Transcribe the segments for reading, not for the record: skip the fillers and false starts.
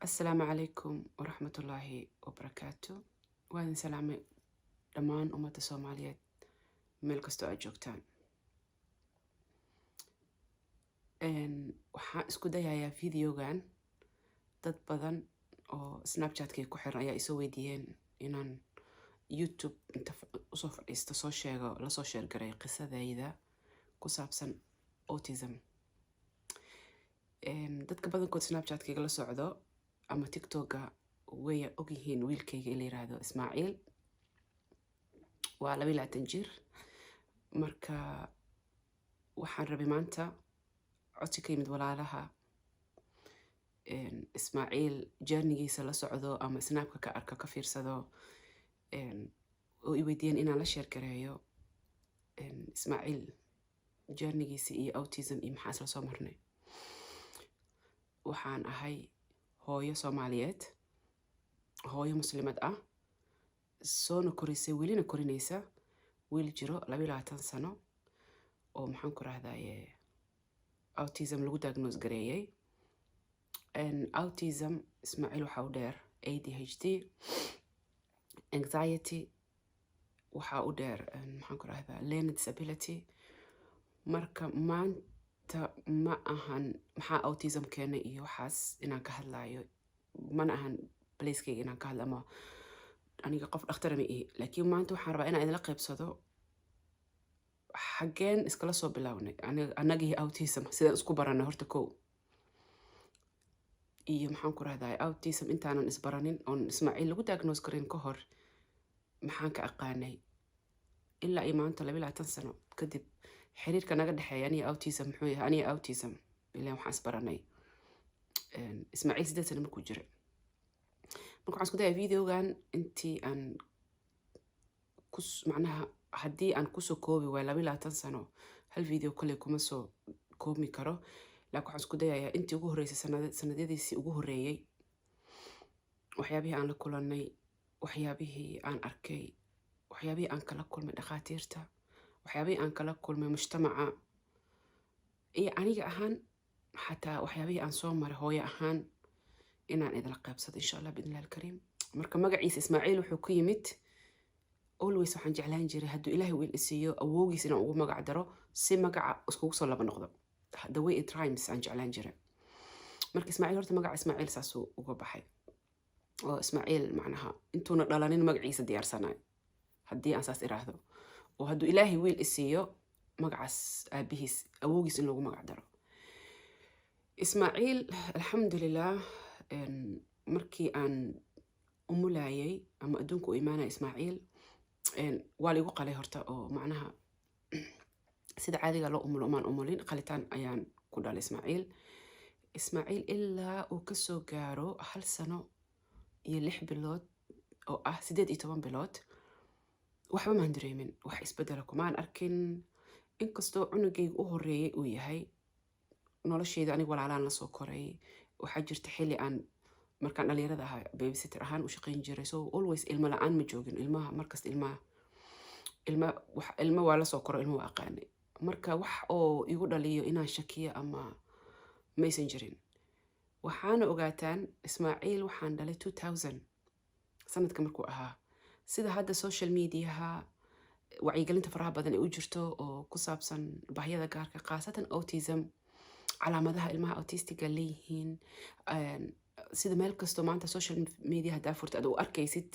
السلام عليكم ورحمة الله وبركاته. وأنا سلامي دمان أمة الصومالية meel kastoo aad joogtaan. Waxaan isku dayayaa videogan dad badan oo Snapchat-kay ku xiran ayaa isoo weydiiyeen inaan YouTube inta usoo fadhiisto soo sheego la soo sheer garay qisadayda ku saabsan autism. Dadka badankood Snapchat-kayga la socdo ama TikTok-ga way og yihiin wiilkayga in la yiraahdo Ismaaciil. Waa 22 jir. Marka waxaan rabay maanta codsi ka yimid walaalaha Ismaaciil journey-giisa la socdo ama snapka ka arka ka fiirsado oo i weydiiyeen inaan la sheer gareeyo Ismaaciil journey-giisa iyo autism iyo maxaa isla soo marnay. Waxaan ahay hooyo Soomaaliyeed, hooyo muslimad ah, soona korisay welina korinaysa wiil jiro 22 sano oo maxaan ku rahdaye autism lagu diagnose gareeyay. Autism Ismaaciil waxa u dheer ADHD, anxiety, waxa u dheer maxaan ku rahdaa learning disability. Marka maanta ma ahan maxaa autism keena iyo waxaas inaan ka hadlayo, mana ahan place-kayga inaan ka hadlo ama aniga qof dhakhtar ma ihi, laakiin maanta waxaan rabaa inaan idinla qaybsado xageen iskala soo bilownay anagii autism sidaan isku baranay horta kow, iyo maxaan ku rahdaa autism intaanan isbaranin oon Ismaaciil lagu diagnose garin ka hor maxaan ka aqaanay ilaa iyo maanta 22 sano kadib xiriirka naga dhexeeya aniga autism muxuu yahay. Aniga autism ilaa waxaan isbaranay Ismaaciil 8 sano markuu jiray. Marka waxaan isku dayaa videogan intii aan macnaha haddii aan kusoo koobi waa 22 sano hal video kale kuma soo koobi karo, laakiin waxaan isku dayayaa intii ugu horeysay sanadyadiisii ugu horeeyay waxyaabihii aan la kulannay, waxyaabihii aan arkay, waxyaabihii aan kala kulmay dhakhaatiirta, waxyaabihii aan kala kulmay mujtamaca iyo aniga ahaan xataa waxyaabihii aan soo maray hooyo ahaan inaan idinla qaybsado insha Allah biidhnillaahi alkariim. Marka magaciisa Ismaaciil wuxuu ku yimid always waxaan jeclaan jiray hadduu Ilaahay wiil isiiyo awowgiis inaan ugu magac daro si magaca iskugu soo laba noqdo, the way it rhymes aan jeclaan jiray. Marka Ismaaciil horta magaca Ismaaciil saasuu uga baxay oo Ismaaciil macnaha intuuna dhalanin magaciisa diyaarsanay haddii aan saas iraahdo, oo hadduu Ilaahay wiil isiiyo magacaas aabihiis awowgiis in lagu magac daro Ismaaciil. Alxamdulillaah markii aan umulayay ama adduunka u imaanay Ismaaciil waa la igu qalay horta oo macnaha sida caadiga loo umulo maan umulin, qalitaan ayaan ku dhalay Ismaaciil ilaa uu ka soo gaaro 1 sano iyo 6 bilood oo ah 18 bilood waxba maan dareemin, wax isbedela kumaan arkin. Inkastoo cunugayga u horeeyay uu yahay noloshayda aniga walaalaan la soo koray, waxaa jirta xilli aan markaan dhalinyarada ahaa babysitter ahaan u shaqayn jiray, so always ilmo la'aan ma joogin. Ilmaha markasta ilma waa la soo koro, ilma waa aqaanay. Marka wax oo igu dhaliyo inaan shakiyo ama maysan jirin. Waxaana ogaataan Ismaaciil waxaan dhalay 2000 sanadka markuu ahaa. Sida hadda social mediaha wacyigelinta faraha badan ee u jirto oo ku saabsan baahiyada gaarka khaasatan autism, calaamadaha ilmaha autistiga leeyihiin, sida meel kastoo maanta social media haddaa furta aad u arkaysid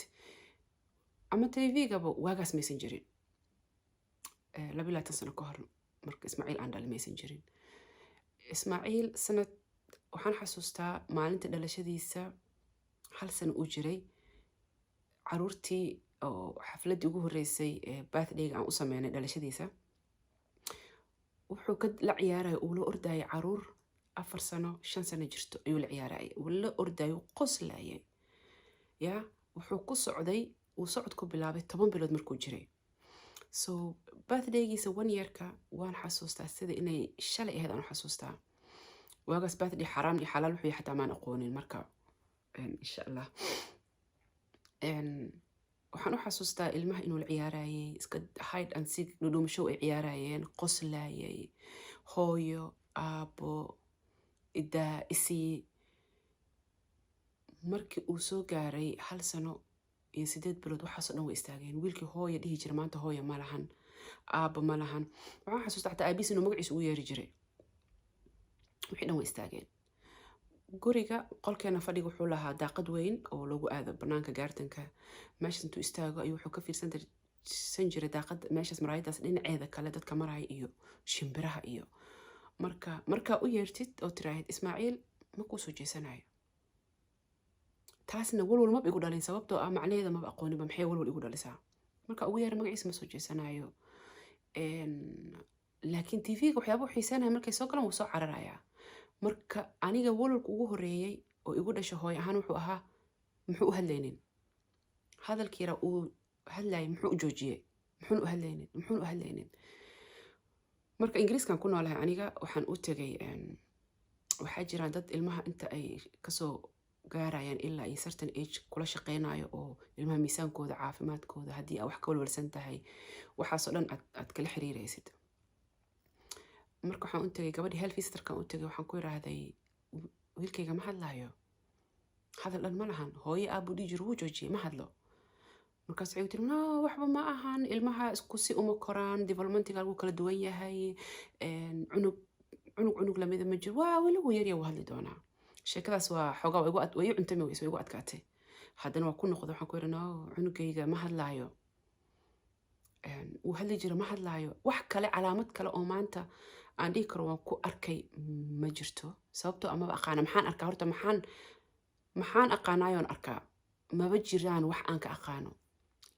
ama TV-gaba waagaas maysan jirin. 22 sano ka hor marka Ismaaciil aan dhalay maysan jirin. Ismaaciil sanad waxaan xasuustaa maalinta dhalashadiisa 1 sano uu jiray, caruurtii oo xafladii ugu horeysay ee birthday-ga aan u sameynay dhalashadiisa wuxuu ka la ciyaaraya uu la ordayay caruur 4 sano 5 sano jirto ayuu la ciyaarayay, uu la ordayo qoslayay ya wuxuu ku socday uu socod ku bilaabay 10 bilood markuu jiray. So birthday-giisa 1 year-ka waan xasuustaa sida inay shalay ahayd aan u xasuustaa. waagaas birthday xaraam iyo xalaal wuxuu xataa maan aqoonin. Marka insha Allah waxaan u xasuustaa ilmaha inuu la ciyaarayay, iska hide and seek dhudhuumasho ay ciyaarayeen, qoslayay, hooyo, aabo, idaa, isii markii uu soo gaaray 1 sano iyo 8 bilood waxaasoo dhan way istaageen. wiilkii hooya dhihi jira maanta hooya ma lahan, aabba ma lahan. waxaan xasuustaa xataa aabihiis inuu magaciisa ugu yeeri jiray. wixii dhan way istaageen. guriga qolkeena fadhiga wuxuu lahaa daaqad weyn oo lagu aado banaanka gaartanka. meeshaas intuu istaago ayuu wuxuu ka fiirsan jiray daaqad meeshaas maraayadaas dhinaceeda kale dadka maraya iyo shimbiraha iyo markaa u yeertid oo tiraahid Ismaaciil ma kuu soo jeesanayo. taasna walwal maba igu dhalin sababtoo ah macnaheeda maba aqooniba maxay walwal igu dhalisaa. marka ugu yeera magaciisa ma soo jeesanayo. laakiin TV-ga waxyaaba u xiisanaya markay soo galaan wuu soo cararayaa. marka aniga walwalka ugu horeeyay oo igu dhasho hooy ahaan wuxuu ahaa muxuu u hadlaynin. hadalkii yara uu hadlayay muxuu u joojiyey, muxuuna u hadlaynin. marka ingiriiskan ku noolahay aniga waxaan u tegay waxaa jiraan dad ilmaha inta ay kasoo gaarayaan ilaa ay certain age kula shaqeynayo oo ilmaha miisaankooda caafimaadkooda haddii aa wax ka walwalsan tahay waxaasoo dhan aad kala xiriiraysid. marka waxaan u tegay gabadhii health visitorkan u tegay waxaan ku yiraahday wiilkayga ma hadlayo, hadal dhan ma lahan, hooyo aabuu dhihi jiro wuu joojiyey ma hadlo. markaas waxay tiri no waxba ma ahan, ilmaha isku si uma koraan, developmentiga lagu kala duwan yahay, cunug lamida ma jiro, waa weli wuu yarya wuu hadli doonaa. sheekadaas waa xoogaa way igu cuntami weyse, way igu adkaatay. haddana waa ku noqda waxaan ku yidhi no cunugayga ma hadlaayo, wuu hadli jiro ma hadlaayo. wax kale calaamad kale oo maanta aan dhihi karo waan ku arkay ma jirto sababtoo amaba aqaana maxaan arkaa horta maxaan aqaanayoon arkaa maba jiraan wax aan ka aqaano.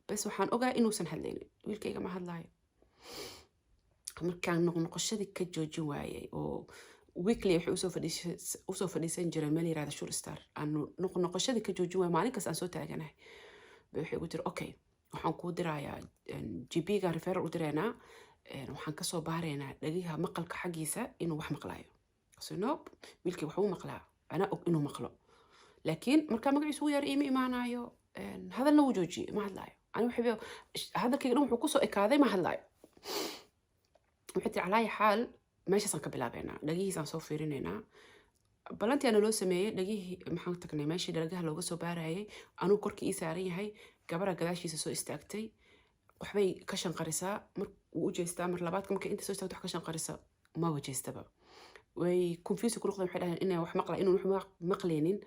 bas waxaan ogaa inuusan hadlaynin, wiilkayga ma hadlaayo. markaan noqnoqoshadii ka joojin waayay oo weekly waxay usoo fadhiisan jiray meel yiraahdo Sure Star. aan noqnoqoshadii ka joojin waayay maalin kasta aan soo taaganahay. waxay ugu tiri okay waxaan kuu dirayaa GP-ga referral u diraynaa, waxaan kasoo baaraynaa dhagiha maqalka xaggiisa inuu wax maqlaayo. so nope wiilkii waxbuu maqlaa, anaa og inuu maqlo, laakiin markaa magaciisu ugu yar iima imaanayo, hadalna wuu joojiyey ma hadlaayo. hadalkayga dhan wuxuu kusoo ekaaday ma hadlaayo. waxay tiri calaayi xaal meeshaasaan ka bilaabeynaa, dhagihiisaan soo fiirinaynaa. balantiana loo sameeyey dhagihii maxaan tagnay meeshii dhagaha looga soo baarayay. anuu korkii ii saaran yahay, gabara gadaashiisa soo istaagtay, waxbay ka shanqarisaa, mar wuu u jeestaa, mar labaadka markay inta soo istaagto wax ka shanqarisa maba jeestaba. way confuse ku noqdeen, waxay dhaheen inay wax inuu wax maqlaynin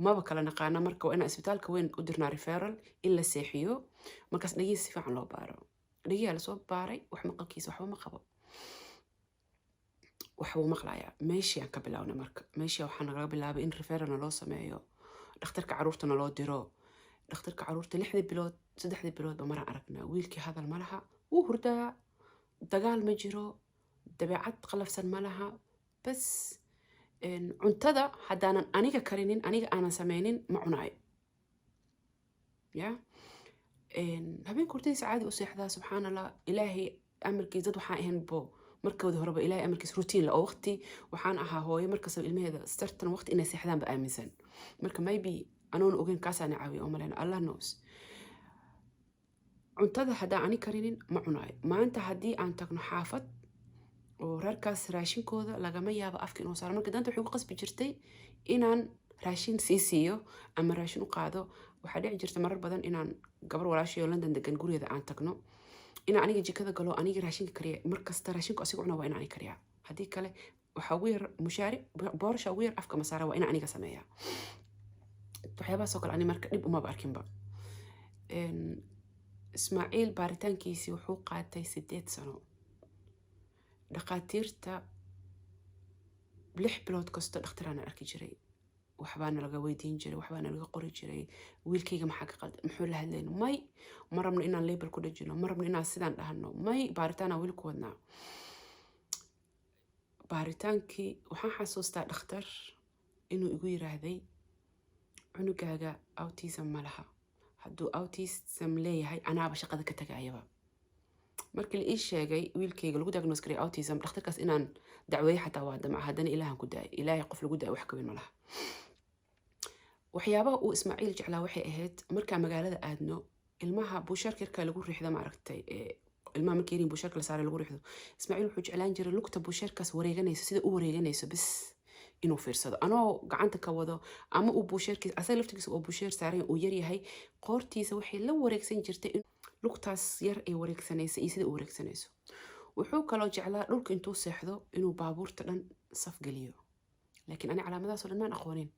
maba kala naqaana. marka waa inaan isbitaalka weyn u dirnaa referral in la seexiyo, markaas dhagihiisa si fiican loo baaro. dhagiyaa lasoo baaray, wax maqalkiisa waxba ma qabo, waxbuu maqlayaa. meeshii aan ka bilaabnay marka meeshii waxaa nalaga bilaabay in referralna loo sameeyo, dhakhtarka caruurtana loo diro. dhakhtarka caruurta 6 bilood 3 biloodba maraan aragnaa. wiilkii hadal ma laha, wuu hurdaa, dagaal ma jiro, dabeecad qalafsan ma laha. bas cuntada haddaanan aniga karinin, aniga aanan sameynin ma cunaayo. ya habeenka hortadiisa caadi u seexdaa. subxaan allah, ilaahay amarkiis dad waxaan ahayn bo markoodii horeba ilaahay amarkiis routine la oo waqti waxaan ahaa hooyo markasta ilmaheeda startan waqti inay seexdaan ba aaminsan. marka maybe anoon ogeyn kaasaan caawiyo oo maleen allah knows. cuntada haddaan ani karinin ma cunaayo. maanta haddii aan tagno xaafad oo reerkaas raashinkooda lagama yaabo afka inuu saaro. marka danta waxay ku qasbi jirtay inaan raashin sii siiyo ama raashin u qaado. waxaa dhici jirta marar badan inaan gabar walaashay oo London degan gurigeeda aan tagno, inaan aniga jikada galo, aniga raashinka kariya. markasta raashinku asiga cunaa waa inaan aniga kariyaa. haddii kale waxaa ugu yar mushaari boorasha ugu yar afka masaara waa inaan aniga sameeyaa. waxyaabahaasoo kale ani marka dhib umaba arkinba. Ismaaciil baaritaankiisii wuxuu qaatay 8 sano. dhakhaatiirta 6 bilood kasta dhakhtaraan arki jiray, waxbaana laga weydiin jiray, waxbaana laga qori jiray. wiilkayga maxaa ka qaldan, muxuu la hadlayno, may ma rabno inaan label ku dhajino, ma rabno inaan sidaan dhahno, may baaritaanaa weli ku wadnaa. baaritaankii waxaan xasuustaa dhakhtar inuu igu yiraahday cunugaaga autism ma laha, hadduu autism leeyahay anaaba shaqada ka tagayaba. markii la ii sheegay wiilkayga lagu diagnose garay autism, dhakhtarkaas inaan dacweeyo xataa waa damca, haddana ilaahan ku daayay. ilaahay qof lagu daayo wax ka weyn ma laha. waxyaabaha uu Ismaaciil jeclaa waxay ahayd markaa magaalada aadno, ilmaha buushaarka yarkaa lagu riixda maaragtay, ilmaha markii yarin buushaarka la saaray lagu riixdo. Ismaaciil wuxuu jeclaan jiray lugta buushaarkaas wareeganayso, sida u wareeganayso bis inuu fiirsado anoo gacanta ka wado ama uu buusheerkiisa asaga laftigiisa oo buusheer saaran uu yar yahay qoortiisa waxay la wareegsan jirtay in lugtaas yar ay wareegsanaysa iyo sida u wareegsanayso wuxuu kaloo jeclaa dhulka intuu seexdo inuu baabuurta dhan saf geliyo laakiin ani calaamadaasoo dhan maan aqoonin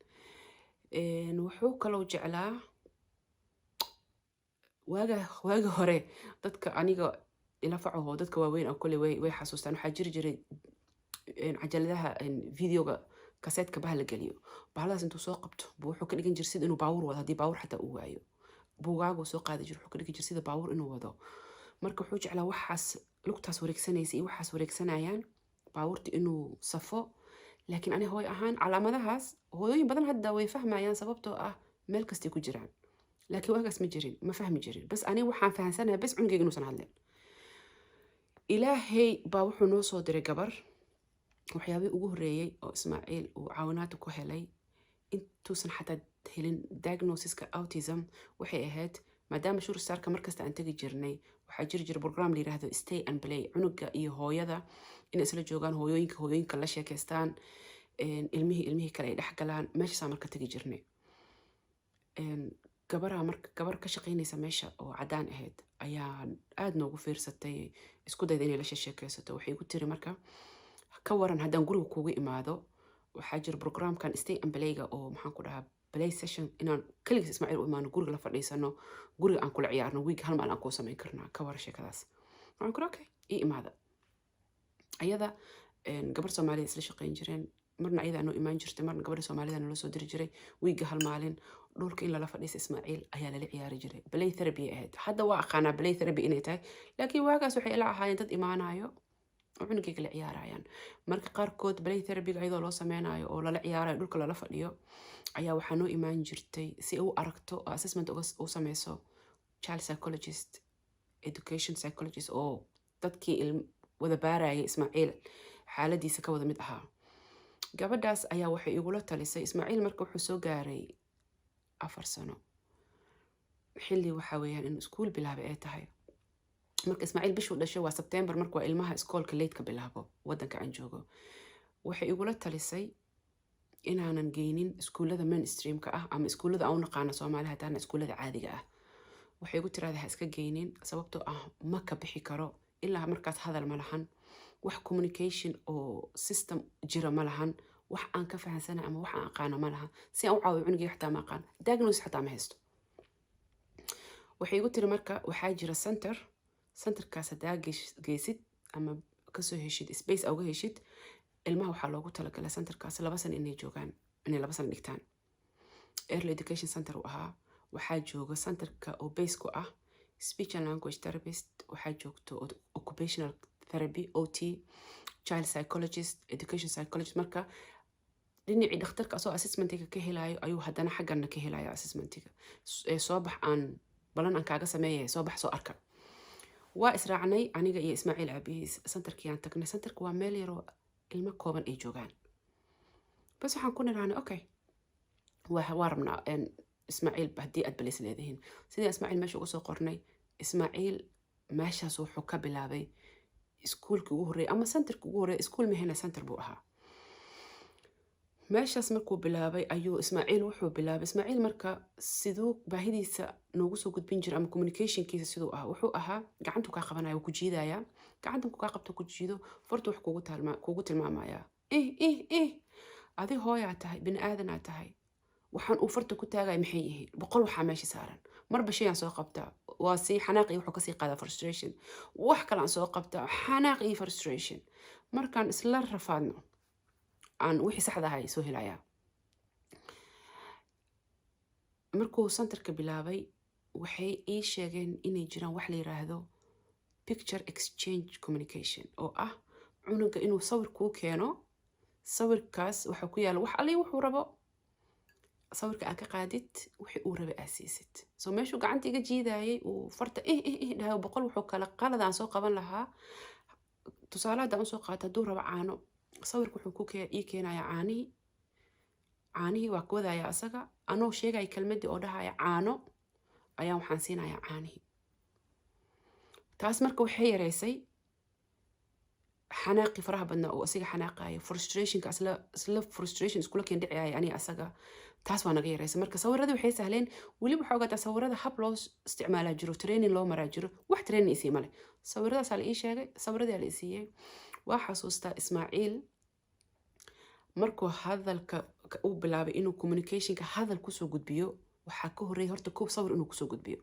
wuxuu kaloo jeclaa waaga hore dadka aniga ila facaho dadka waaweyn oo kale way xasuustaan waxaa jiri jiray cajaladaha videoga kaseetka baha la geliyo bahaladaas intuu soo qabto wuxuu ka dhigan jiray sida inuu baawur wado haddii baawur xataa uu waayo buugaagu soo qaadi jiray wuxuu ka dhigan jiray sida baawur inuu wado marka wuxuu jeclaa waxaas lugtaas wareegsanaysa iyo waxaas wareegsanayaan baawurta inuu safo laakiin ani hooy ahaan calaamadahaas hooyooyin badan hadda way fahmayaan sababtoo ah meel kastay ku jiraan laakiin waagaas ma jirin ma fahmi jirin bas ani waxaan fahansanahay bas cunugayga inuusan hadleen ilaahay baa wuxuu noo soo diray gabar waxyaabihii ugu horreeyey oo ismaaciil uu caawinaad ku helay intuusan xataa helin diagnosiska autism waxay ahayd maadaama shurstarka markasta aan tegi jirnay waxaa jiri jira program la yiraahdo stay and play cunuga iyo hooyada inay isla joogaan hooyooyinka la sheekaystaan ilmihii kale ay dhex galaan meeshaasaa marka tegi jirnay gabar ka shaqaynaysa meesha oo cadaan ahayd ayaa aad noogu fiirsatay isku dayda inay la sheekaysato waxay ku tiri marka ka waran haddaan guriga kuugu imaado waxaa jira programkan stay and playga oo maxaan ku dhahaa play session inaan kaligiis ismaaciil u imaano guriga la fadhiisano guriga aan kula ciyaarno wiig hal maal aan kuu samayn karnaa ka war sheekadaas waxaan ku okay ii imaada ayada gabar Soomaaliyeed isla shaqayn jireen marna ayada anoo imaan jirtay marna gabadha Soomaalida nala soo diri jiray wiiga hal maalin dhulka in lala fadhiisto Ismaaciil ayaa lala ciyaari jiray play therapy ahayd hadda waa aqaanaa play therapy inay tahay laakiin waagaas waxay ila ahaayeen dad imaanayo oo cunugayga la ciyaarayaan marka qaarkood play therapy ayadoo loo sameynayo oo lala ciyaarayo dhulka lala fadhiyo ayaa waxaa noo imaan jirtay si uu aragto assessment u sameyso child psychologist education psychologist oo dadkii wada baarayay Ismaaciil xaaladiisa ka wada mid ahaa gabadhaas ayaa waxay igula talisay Ismaaciil marka wuxuu soo gaaray 4 sano xilli waxa weeyaan in iskuul bilaabay ay tahay marka Ismaaciil bishuu dhashay waa September marka waa ilmaha iskoolka late ka bilaabo wadanka aan joogo waxay igula talisay inaanan geynin iskuulada mainstreamka ah ama iskuulada aan u naqaano Soomaaliya hadana iskuulada caadiga ah waxay igu tiraahdaa iska geynin sababtoo ah ma ka bixi karo ilaa markaas hadal ma lahan wax communication oo system jira ma lahan wax aan ka fahansana ama wax aan aqaano ma laha si aan u caawiyo cunugayga xataa ma aqaan diagnosis xataa ma haysto waxay igu tiri marka waxaa jira centerkaas hadaa geysid ama kasoo heshid space uga heshid ilmaha waxaa loogu talagalay centerkaas 2 sano inay joogaan inay 2 sano dhigtaan early education center u ahaa waxaa jooga centerka oo base ku ah speech and language therapist waxaa joogto occupational therapy OT child psychologist education psychologist marka dhinacii dhakhtarka asoo assessmentiga ka helayo ayuu haddana xaggana ka helayo assessmentiga soo bax aan balan aan kaaga sameeyay soo bax soo arka waa israacnay aniga iyo Ismaaciil aabihiis centerkii aan tagnay centerku waa meel yar oo ilmo kooban ay joogaan bas waxaan ku niraanay okay waa rabnaa Ismaaciil haddii aad balays leedihiin sidii Ismaaciil meesha uga soo qornay Ismaaciil meeshaas wuxuu ka bilaabay iskuulkii ugu horreeyay ama centerkii ugu horreeyay iskuul mahayna center buu ahaa meeshaas markuu bilaabay ayuu Ismaaciil wuxuu bilaabay Ismaaciil marka sidoo baahidiisa noogu soo gudbin jiray ama communicationkiisa sidoo ah wuxuu ahaa gacantu ka qabanayo ku jiidaya gacantu ka qabto ku jiido fartu wax kugu tilmaamaya adi hooyaa tahay bini aadan aad tahay waxaan uu farta ku taagay maxay yihiin boqol waxa meesha saaran marba shay aan soo qabtaa waa si xanaaq iyo wuxuu ka sii qaada frustration wax kale aan soo qabtaa xanaaq iyo frustration markaan isla rafaadno aan wixii saxda ahay soo helaya markuu centerka bilaabay waxay ii sheegeen inay jiraan wax la yiraahdo picture exchange communication oo ah cunuga inuu sawir kuu keeno sawirkaas waxa ku yaala wax ali wuxuu rabo sawirka aad ka qaadid wixii uu rabay aasiisid soo meeshuu gacanta iga jiidayay uu farta dhahay boqol wuxuu kala qaladaan soo qaban lahaa tusaale hadaan soo qaata hadduu rabo caano sawirka wuxuu ku ii keenaya caanihii waa ku wadaya asaga anoo sheegaya kelmadii oo dhahaya caano ayaa waxaan siinayaa caanihii taas marka waxay yareysay xanaaqi faraha badna oo asiga xanaaqayo frustrationka isla frustration iskula keen dhicaya aniga asaga taas waa naga yaraysa marka sawirada waxay sahleen weliba waxaa ogaataa sawirada hab loo isticmaalaa jiro training loo maraa jiro wax training isii male sawiradaas la ii sheegay sawiradii la isiiyey waa xasuustaa Ismaaciil markuu hadalka uu bilaabay inuu communicationka hadal kusoo gudbiyo waxaa ka horeeyay horta koob sawir inuu kusoo gudbiyo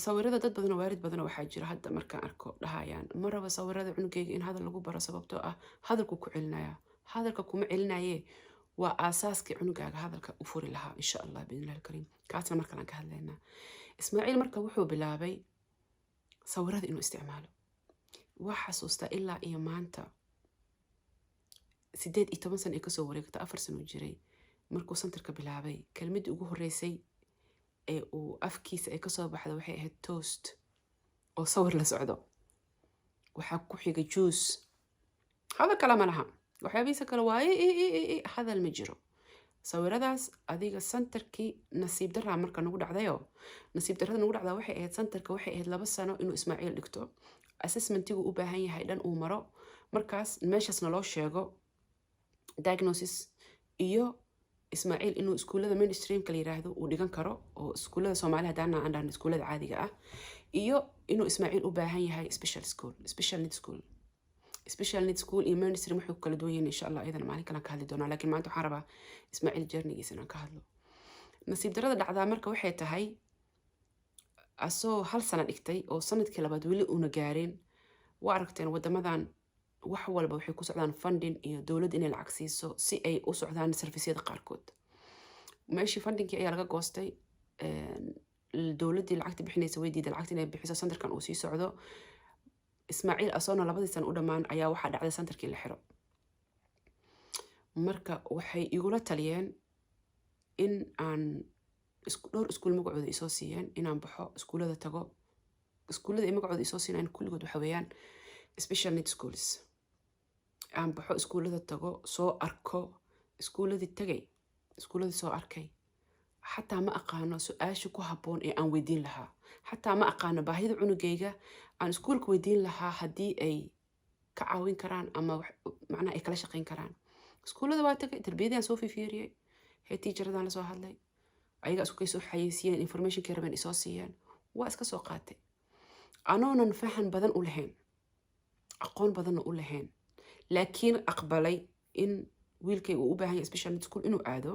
sawirada dad badan oo waarid badan waxaa jira hadda markaan arko dhahayaan maraba sawirada cunugayga in hadal lagu baro sababtoo ah hadalku ku celinaya hadalka kuma celinaye waa aasaaskii cunugaaga hadalka u furi lahaa insha Allah biidnillahi alkariim kaasna markaan ka hadlaynaa Ismaaciil marka wuxuu bilaabay sawirada inuu isticmaalo waa xasuustaa ilaa iyo maanta 18 sano ay kasoo wareegta 4 sano jiray markuu santarka bilaabay kelmadii ugu horeysay ee uu afkiisa ay kasoo baxdo waxay ahayd toast oo sawir la socdo waxaa ku xiga juice hadal kale ma laha waxyaabihiisa kale waaye hadal ma jiro sawiradaas adiga santarkii nasiib daraa marka nagu dhacdayo nasiib darrada nagu dhacdaa waxay ahayd santarka waxay ahayd 2 sano inuu Ismaaciil dhigto assessmentigu u baahan yahay dhan uu maro markaas meeshaasna loo sheego diagnosis iyo Ismaaciil inuu iskuulada mainstream kala yiraahdo uu dhigan karo oo iskuulada Soomaaliya hadana aan iskuulada caadiga ah iyo inuu Ismaaciil u baahan yahay special need school iyo mainstream wuxuu kala duwan yahay insha Allah idan maalin kale ka hadli doona laakiin maanta waxaan rabaa Ismaaciil journey-giisa inaan ka hadlo nasiib darrada dhacdaa marka waxay tahay asoo 1 sano dhigtay oo sanadkii labaad weli una gaareen waa aragteen wadamadan wax walba waxay ku socdaan funding iyo dawladda inay lacag siiso si ay u socdaan serviceyada qaarkood meeshii fundingkii ayaa laga goostay dawladdii lacagta bixinaysa way diiday lacagta inay bixiso santarkan uu sii socdo Ismaaciil asoona 2 sano u dhamaan ayaa waxaa dhacday santarkii la xiro marka waxay igula taliyeen in aan dhowr iskuul magacooda isoo siiyeen inaan baxo iskuulada tago iskuulada ay magacooda isoo siinayaan kulligood waxa weeyaan special need schools aan baxo iskuulada tago soo arko iskuuladii tagay iskuuladii soo arkay xataa ma aqaano su'aasha ku habboon ee aan weydiin lahaa xataa ma aqaano baahida cunugayga aan iskuulka weydiin lahaa haddii ay ka caawin karaan ama macnaha ay kala shaqayn karaan iskuulada waa tagay tarbiyadaan soo fiiriyay head teacheradaan la soo hadlay ayaga isku soo xayeysiiyeen information ka rabeen isoo siiyeen waa iska soo qaatay anoonan fahan badan u lahayn aqoon badan u lahayn laakiin aqbalay in wiilkay uu u baahan yahay special need school inuu aado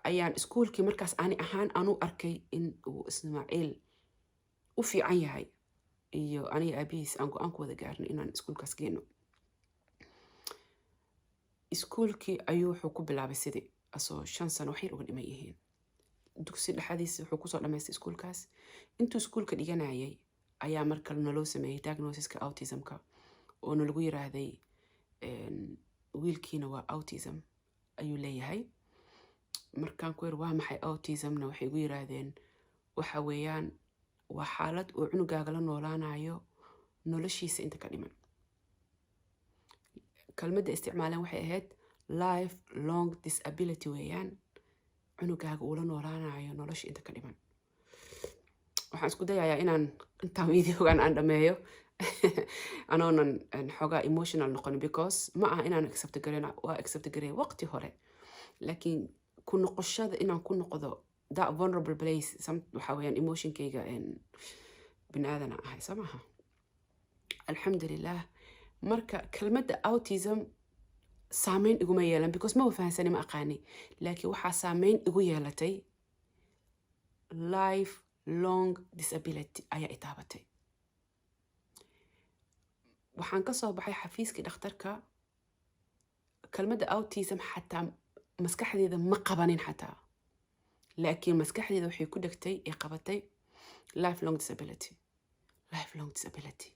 ayaan iskuulkii markaas ani ahaan aanu arkay in uu Ismaaciil u fiican yahay iyo aniga aabihiis aan go'aan ku wada gaarnay inaan iskuulkaas geeno iskuulkii ayuu wuxuu ku bilaabay sidii asoo 5 sano wax yar uga dhiman yihiin dugsi dhexdiisa wuxuu kusoo dhamaystay iskuulkaas intuu iskuulka dhiganayay ayaa markale naloo sameeyay diagnosiska autismka oo nalagu yiraahday wiilkiina waa autism ayuu leeyahay markaan ku yir waa maxay autismna waxay igu yiraahdeen waxa weeyaan waa xaalad uu cunugaaga la noolaanayo noloshiisa inta ka dhiman kalmadda isticmaalaan waxay ahayd life long disability weeyaan cunugaaga uu la noolaanayo nolosha inta ka dhiman waxaan isku dayayaa inaan intaan videogan aan dhameeyo anoonan xogaa emotional noqon because ma aha inaan accept gareyn waqti hore laakiin ku noqoshada inaan ku noqdo that vulnerable place waxa weeyaan emotionkayga binaadana ahay samaha alxamdulilah marka kelmadda autism saameyn iguma yeelan because ma fahansani ma aqaani laakiin waxaa saameyn igu yeelatay life long disability ayaa itaabatay waxaan ka soo baxay xafiiskii dhakhtarka kelmadda autism xataa maskaxdeeda ma qabanin xataa laakiin maskaxdeeda waxay ku dhagtay ee qabatay lifelong disability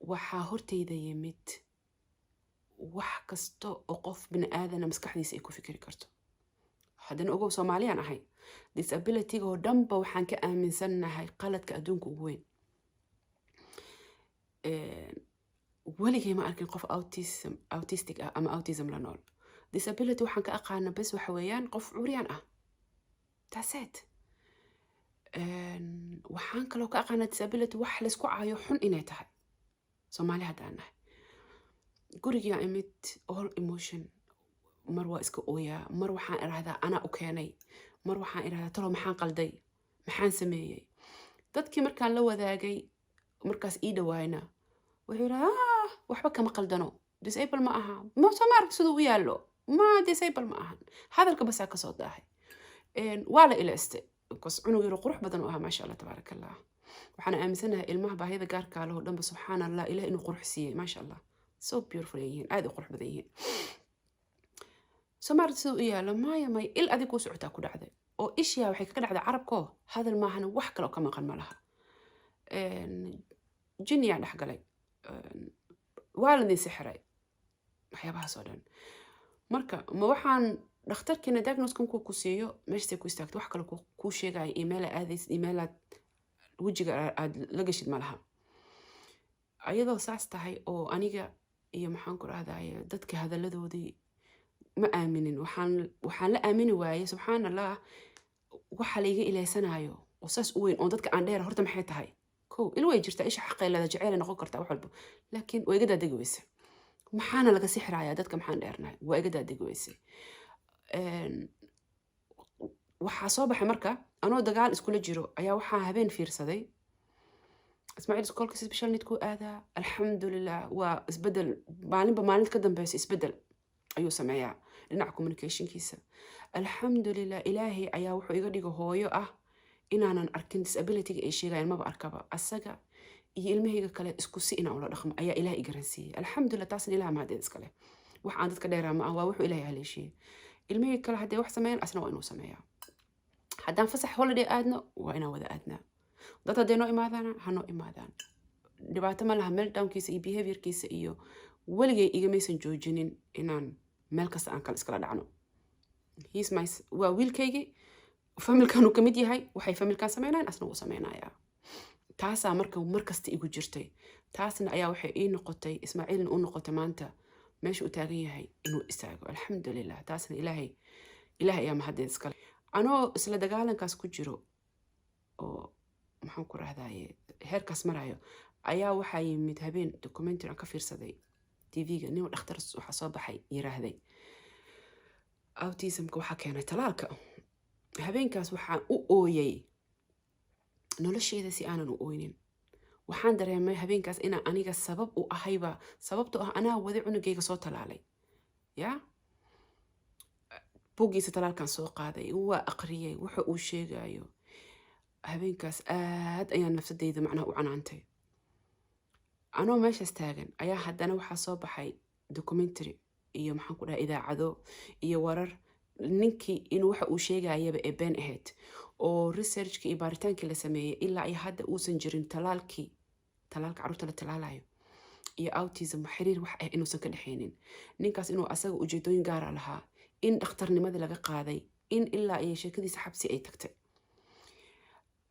waxaa hortayda yimid wax kasta oo qof bini aadana maskaxdiisa ay ku fikiri karto haddana ogow Soomaaliyaan ahay disability-ga oo dhanba waxaan ka aaminsanahay qaladka adduunka ugu weyn weligay ma arkin qof autistic ah ama autism la nool disability waxaan ka aqaana bas waxa weeyaan qof curyaan ah that's it waxaan kaloo ka aqaana disability wax la isku caayo xun inay tahay Soomaali haddaan nahay guriga imid all emotion mar waa iska ooyaa mar waxaan irahdaa anaa u keenay mar waxaan irahdaa talo maxaan qalday maxaan sameeyey dadkii markaan la wadaagay markaas ii dhawaayna wuxuu yidhaha waxba kama qaldano disable ma aha ma soomaarka siduu u yaallo ma disable ma ahan hadalka basaa kasoo daahay waa la ilaastay bcause cunug yaro qurux badan u ahaa maasha allah tabaaraka allah waxaan aaminsanahay ilmaha baahida gaarkaa lahoo dhanba subxaan allah ilaah inuu qurux siiyey maasha allah so beautiful yihiin aad u qurux badan yihiin soomaarka siduu u yaallo maya may il adig kuu socotaa ku dhacday oo ishiyaa waxay kaga dhacday carabkoo hadal maahana wax kale oo ka maqan ma laha jinniyaa dhex galay waa ladin sixiray waxyaabahaas oo dhan marka ma waxaan dhakhtarkiina diagnoskan ku siiyo meeshaasay ku istaagto wax kale kuu sheegaya email aadaysid email wejiga aad la gashid ma laha ayadoo saas tahay oo aniga iyo maxaan ku rahdaye dadka hadalladoodii ma aaminin waxaan la aamini waayey subxaan allah waxa layga ilaysanayo oo saas u weyn oo dadka aan dheera horta maxay tahay kow ilway jirtaa isha xaqeylada jeceelay noqon kartaa wax walba laakiin waa iga daadegi weyse maxaana laga sixirayaa dadka maxaan dheernahay waa iga daadegi weyse waxaa soo baxay marka anoo dagaal iskula jiro ayaa waxaa habeen fiirsaday ismaaciil iskoolka special need ku aadaa alxamdulilah waa isbedel maalinba maalinta ka dambeysa isbedel ayuu sameeyaa dhinaca communicationkiisa alxamdulilah ilaahay ayaa wuxuu iga dhigo hooyo ah inaanan arkin disabilityga ay sheegayaan maba arkaba asaga iyo ilmahayga kale isku si inaan ula dhaqmo ayaa ilaah i garansiiyey alxamdulilah taasna ilaah mahaddeed iskale wax aan dadka dheeraa ma ah waa wuxuu ilaahay haleeshiyey ilmahayga kale hadday wax sameeyaan asna waa inuu sameeyaa haddaan fasax holiday aadno waa inaan wada aadnaa dad hadday noo imaadaana ha noo imaadaan dhibaato ma laha meltdownkiisa iyo behaviorkiisa iyo weligay igamaysan joojinin inaan meel kasta aan kale iskala dhacno waa wiilkaygii familkan uu ka mid yahay waxay familkan sameynayaan asna wuu sameynayaa taasaa markasta igu jirtay taasna ayaa waxay ii noqotay ismaaciilna u noqotay maanta meesha uu taagan yahay inuu istaago alxamdulilah taasna ilaahay ayaa mahaddeed iskale anoo isla dagaalankaas ku jiro oo maxaan ku rahdaye heerkaas marayo ayaa waxaa yimid habeen documentary aan ka fiirsaday tv-ga nin dhakhtar waxaa soo baxay yiraahday autismka waxaa keenay talaalka habeenkaas waxaan u ooyey nolosheyda si aanan u ooynin waxaan dareemay habeenkaas inaan aniga sabab u ahayba sababtoo ah anaa wada cunugayga soo talaalay ya buuggiisa talaalkan soo qaaday waa aqriyay waxa uu sheegayo habeenkaas aad ayaan nafsadeyda macnaha u canaantay anoo meeshaas taagan ayaa haddana waxaa soo baxay documentary iyo maxaan ku dhahay idaacado iyo warar ninkii inuu waxa uu sheegayaba ee been ahayd oo researchkii iyo baaritaankii la sameeyey ilaa iyo hadda uusan jirin talaalka carruurta la talaalayo iyo autism xiriir wax ah inuusan ka dhexaynin ninkaas inuu asaga ujeedooyin gaara lahaa in dhakhtarnimadii laga qaaday in ilaa iyo sheekadiisa xabsi ay tagtay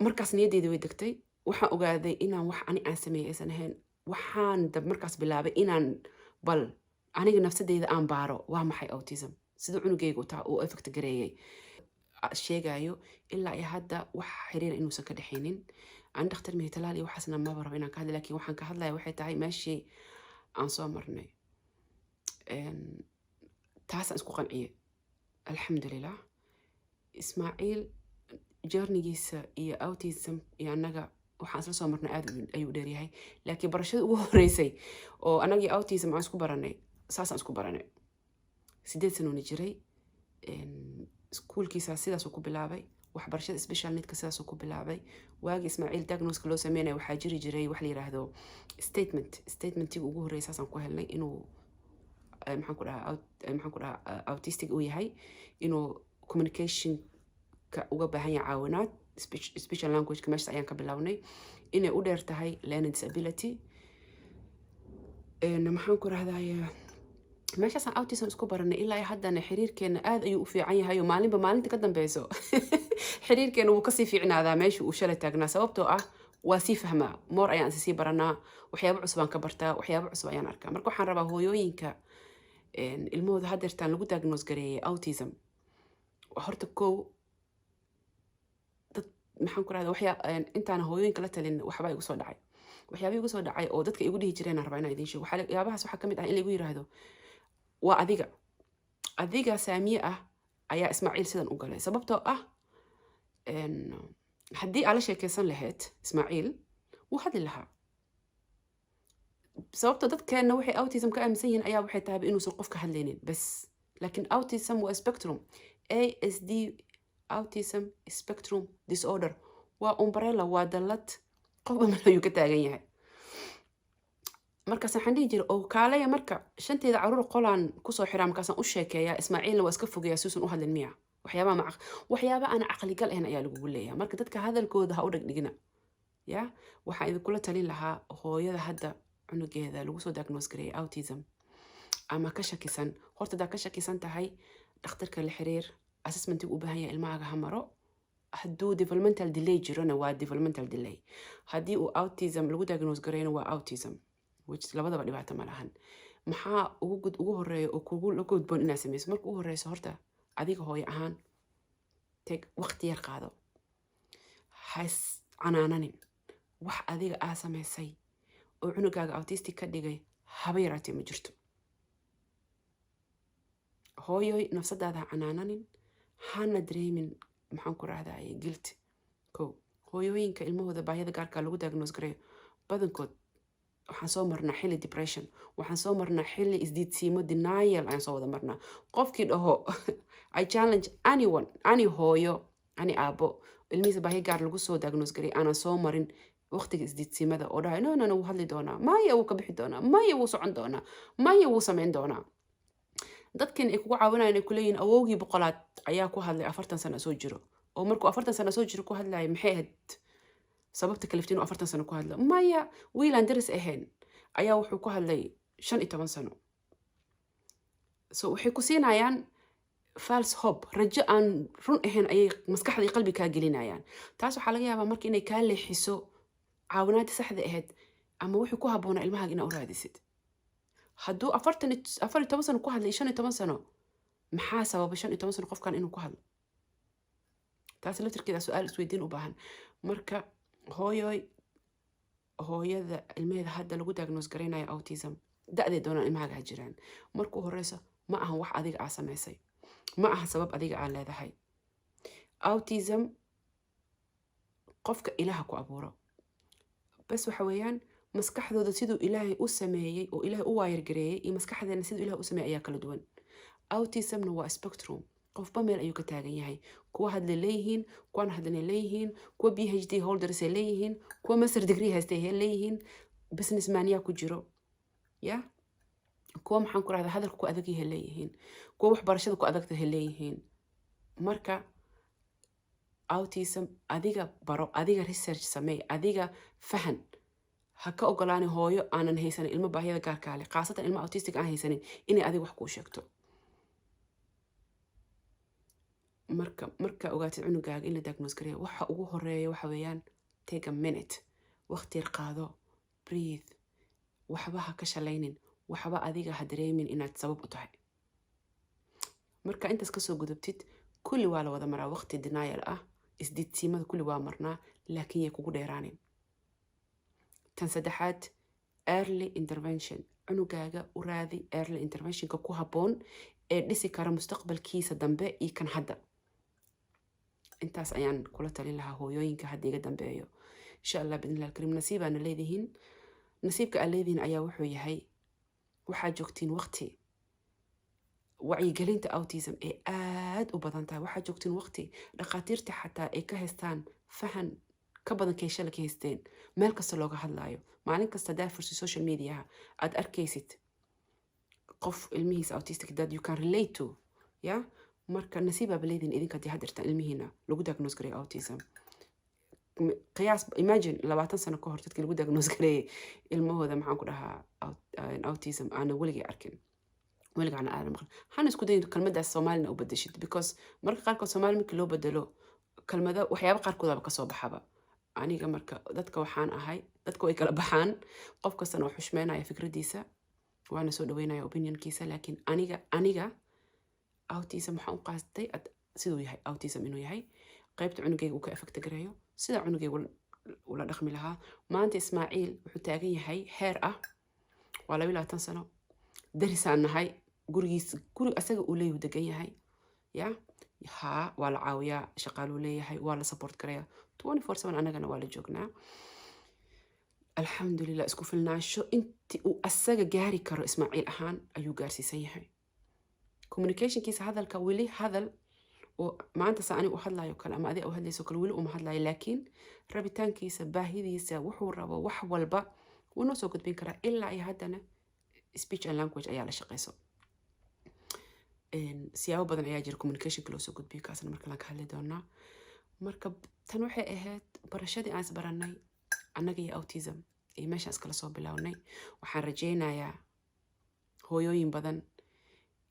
markaas niyaddeeda way degtay waxaan ogaaday inaan wax ani aan sameeyey aysan ahayn waxaan markaas bilaabay inaan bal aniga nafsadeyda aan baaro waa maxay autism sida cunugayga uu effect gareeyay sheegayo ilaa iyo hadda wax xiriira inuusan ka dhexaynin aan dhakhtar mihi talaal iyo waxaasna maba rabo inaan ka hadla laakiin waxaan ka hadlaya waxay tahay meeshii aan soo marnay taasaan isku qanciye alxamdulilah ismaaciil journigiisa iyo autism iyo annaga waxaan isla soo marnay aad ayuu dheeryahay laakiin barashada ugu horeysay oo annagii autism aan isku baranay saasaan isku baranay 8 sanoona jiray iskuulkiisa sidaasuu ku bilaabay waxbarashada special needka sidaasuu ku bilaabay waagii ismaaciil diagnoska loo sameynaya waxaa jiri jiray wax la yiraahdo statementiga ugu horreeyay saasaan ku helnay inuu maxaan ku dhahaa autistic uu yahay inuu communicationka uga baahan yahay caawinaad special languageka meeshaas ayaan ka bilaabnay inay u dheer tahay learning disability maxaan ku rahdaye meeshaasaan autism isku baranay ilaa iyo haddana xiriirkeena aad ayuu u fiican yahay oo maalinba maalinta ka dambeyso xiriirkeena wuu kasii fiicnaadaa meesha uu shalay taagnaa sababtoo ah waa sii fahmaa moor ayaan sii baranaa waxyaabo cusub aan ka bartaa waxyaabo cusub ayaan arkaa marka waxaan rabaa hooyooyinka ilmahooda hadeertaan lagu diagnose gareeyay autism horta kow dad maxaan ku rahdaa intaana hooyooyinka la talin waxbaa igu soo dhacay waxyaabii igu soo dhacay oo dadka igu dhihi jireen aan rabaa inaan idiin sheego waxyaabahaas waxaa ka mid ah in lagu yiraahdo waa adiga saamiye ah ayaa Ismaaciil sidan u galay sababtoo ah haddii aad la sheekaysan lahayd Ismaaciil wuu hadli lahaa sababtoo dadkeena waxay autism ka aaminsan yihiin ayaa waxay tahay inuusan qofka hadlaynin bas laakiin autism waa spectrum ASD autism spectrum disorder waa umbrella waa dallad qofba meel ayuu ka taagan yahay markaas waxaan dhihi jiray oo kaalaya marka shanteeda caruur qolaan kusoo xiraa markaasaan u sheekeeyaa Ismaaciilna waa iska fogeeyaa si uusan u hadlin miya waxyaaba aan caqligal ahayn ayaa lagugu leeyahay marka dadka hadalkooda ha u dhigdhigina ya waxaan idinkula talin lahaa hooyada hadda cunugeeda lagu soo diagnose gareeyay autism ama ka shakisan horta daa ka shakisan tahay dhakhtarka la xiriir assessmentiga u baahan yahay ilmahaaga ha maro hadduu developmental delay jirona waa developmental delay haddii uu autism lagu diagnose gareeyna waa autism which labadaba dhibaato ma lahan maxaa ugu horeeya oo kugu la gudboon inaad samayso marka ugu horeyso horta adiga hooyo ahaan teg waqti yar qaado has canaananin wax adiga aa samaysay oo cunugaaga autistic ka dhigay haba yaraatee ma jirto hooyoy nafsadaada ha canaananin hana dareemin maxaan ku rahdaye guilt hooyooyinka ilmahooda baahida gaarka lagu diagnose gareeyo badankood waxaan soo marnaa xilli depression waxaan soo marnaa xilli isdiidsiimo denial ayaan soo wada marnaa qofkii dhaho I challenge anyone any hooyo any aabo ilmihiisa baahi gaar lagu soo diagnose gareey aanan soo marin waqtiga isdiidsiimada oo dhahay no wuu hadli doonaa maya wuu ka bixi doonaa maya wuu socon doonaa maya wuu samayn doonaa dadkan ay kugu caawinayaan ay ku leeyihiin awowgii boqolaad ayaa ku hadlay 40 sano soo jiro oo markuu 40 sano soo jiro ku hadlayay maxay ahayd sababta kaliftiin 40 sano ku hadla maya wiilaan daris ahayn ayaa wuxuu ku hadlay 15 sano so waxay ku siinayaan false hope rajo aan run ahayn ayay maskaxda qalbi ka gelinayaan taas waxaa laga yaabaa markii inay ka leexiso caawinaadda saxda ahayd ama wuxuu ku haboonaa ilmahaaga inaad u raadisid hadduu 14 sano ku hadlay 15 sano maxaa sababa 15 sano qofkan inuu ku hadlo taas laftirkeeda su'aal isweydiin u baahan marka hooyada ilmaheeda hadda lagu diagnose gareynayo autism da'day doonaan ilmahaaga ha jiraan markuu horeyso ma ahan wax adiga aa samaysay ma aha sabab adiga aa leedahay autism qofka ilaaha ku abuuro bas waxa weeyaan maskaxdooda siduu ilaahay u sameeyey oo ilaahay u waayargareeyey iyo maskaxdeena siduu ilaahay u sameeyey ayaa kala duwan autismna waa spectrum qofba meel ayuu ka taagan yahay kuwa hadla leeyihiin kuwan hadlana leeyihiin kuwa PhD holders ay leeyihiin kuwa master degree haystay ay leeyihiin businessman yaa ku jiro ya kuwa maxaan ku rahdaa hadalka ku adag yahay leeyihiin kuwa waxbarashada ku adagta ay leeyihiin marka autism adiga baro adiga research samee adiga fahan ha ka ogolaani hooyo aanan haysanin ilmo baahiyada gaarka leh khaasatan ilmo autistic aan haysanin inay adiga wax kuu sheegto marka ogaatid cunugaaga in la diagnose gareeyo waxa ugu horeeya waxa weeyaan take a minute waqti yar qaado breathe waxba ha ka shalaynin waxba adiga ha dareemin inaad sabab u tahay marka intaas ka soo gudubtid kulli waa la wada maraa waqti denial ah isdiidsiimada kulli waa marnaa laakiin yay kugu dheeraanin tan saddexaad early intervention cunugaaga u raadi early interventionka ku habboon ee dhisi kara mustaqbalkiisa dambe iyo kan hadda intaas ayaan kula talin lahaa hooyooyinka hadda iga dambeeyo insha allah bidnillah alkariim nasiibaana leedihiin nasiibka aad leedihiin ayaa wuxuu yahay waxaad joogtiin waqti wacyigelinta autism ee aad u badan tahay waxaad joogtiin waqti dhakhaatiirta xataa ay ka haystaan fahan ka badan keeshada ka haysteen meel kasta looga hadlaayo maalin kasta daa fursi social mediaha aad arkaysid qof ilmihiisa autistic that you can relate to ya marka nasiiba baleedin idinka hadii hadirta ilmihiina lagu diagnose gareeyo autism qiyaas imagine 20 sano ka hor dadkii lagu diagnose gareeyay ilmahooda maxaan ku dhahaa autism aan weligii arkin weliga aan aadan maqal han isku dayin kalmadaas Soomaalina u bedeshid because marka qaarkood Soomaali markii loo bedelo kalmada waxyaabo qaarkood ka soo baxaba aniga marka dadka waxaan ahay dadka way kala baxaan qof kastana wax xushmeenaya fikradiisa waana soo dhaweynaya opinionkiisa laakiin aniga autism waxaan u qaastay siduu yahay autism inuu yahay qaybta cunugayga uu ka affect gareeyo sida cunugayga ula dhaqmi lahaa maanta Ismaaciil wuxuu taagan yahay heer ah waa 22 sano darisaan nahay guri asaga uu leeyahay degan yahay ya ها ولا عاوية شغالوا لي هاي ولا سبورت كريا 24/7 أنا جنا ولا جوجنا الحمد لله اسكو في الناس شو أنت وأسجع جاري كرو إسماعيل أهان أيو جارسي سيحي communication كيس هذا الكولي هذا وما أنت سأني وحد لا يكل أما أذي أوهد ليس كل ولي وما حد لا لكن ربيتان كيس باهي ديس وحو الربا وحو البا ونوسو قد بين كرا إلا أي هدنا speech and language أي على شقيسو siyaabo badan ayaa jira communication loo soo gudbiyo kaasna marka la ka hadli doonaa marka tan waxay ahayd barashadii aan isbaranay annaga iyo autism ee meeshaas kala soo bilownay waxaan rajaynayaa hooyooyin badan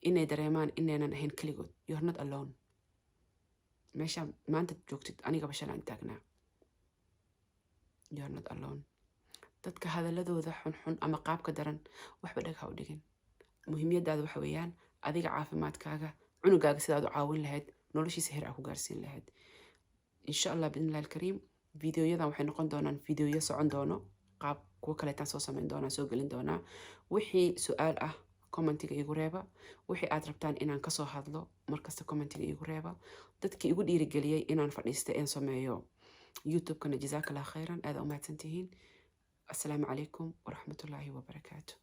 inay dareemaan inaynan ahayn kaligood you're not alone meesha maanta joogtid aniga bashalaan taagnaa you're not alone dadka hadaladooda xun ama qaabka daran waxba dhagha u dhigin muhiimiyadaada waxa weeyaan adiga caafimaadkaaga cunugaaga sidaad u caawin lahayd noloshiisa heer ku gaarsiin lahayd insha Allah bidnillaahi alkariim fiidiyoyadan waxay noqon doonaan fiidiyoyo socon doono qaab kuwa kale tan soo sameyn doona soo gelin doona wixii su'aal ah commentiga igu reeba wixii aad rabtaan inaan ka soo hadlo markasta commentiga igu reeba dadkii igu dhiirigeliyay inaan fadhiisto een sameeyo youtube-kana jazakallahu khayran aad u mahadsantihiin assalaamu calaykum waraxmatullaahi wabarakaatuh